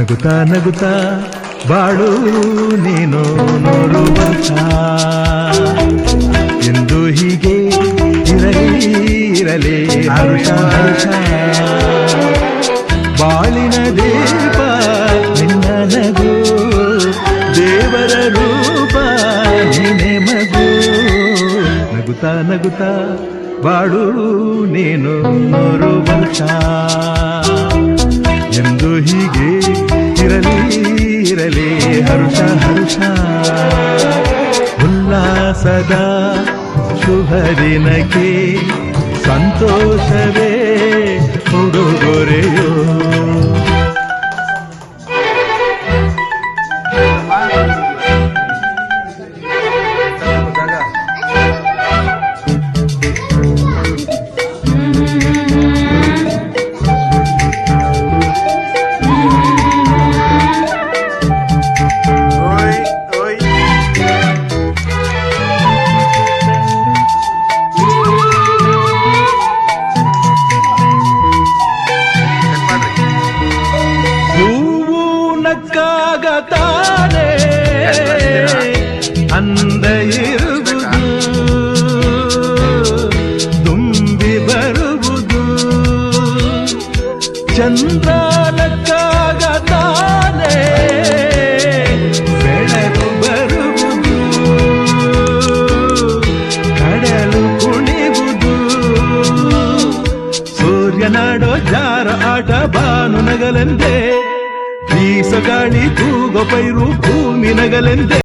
ನಗುತ್ತಾ ನಗುತ್ತಾ ಬಾಳು ನೀನು 100 ವರ್ಷ ಎಂದು ಹೀಗೆ ಇರಲಿ ಇರಲಿ ಹರುಷ ಹರುಷ ಬಾಳಿನ ದೀಪ ನಿನ್ನ ನಗು ದೇವರ ರೂಪ ನೀನೆ ಮಗು ನಗುತ್ತಾ ನಗುತ್ತಾ ಬಾಳು ನೀನು 100 ವರ್ಷ ಎಂದು ಹೀಗೆ ಇರಲಿ ಇರಲಿ ಹರುಷ ಹರುಷ ಉಲ್ಲಾಸದ ಶುಭ ದಿನಕ್ಕೆ ಸಂತೋಷವೇ ಉಡುಗೊರೆಯೋ ತಾನೆ ಅಂದ ಇರುವುದು ತುಂಬಿ ಬರುವುದು ಚಂದ್ರಾಲಕ್ಕಾಗ ತಾನೆ ಬೆಳಕು ಬರುವುದು ಕಡಲು ಕುಣಿವುದು ಸೂರ್ಯನಾಡೋ ಜಾರ ಆಟ ಬಾನು ನಗಲೆಂದೇ ಬೀಸಗಾಳಿ ತೂಗೋ ಪೈರು ಭೂಮಿ ನಗಲೆಂದೆ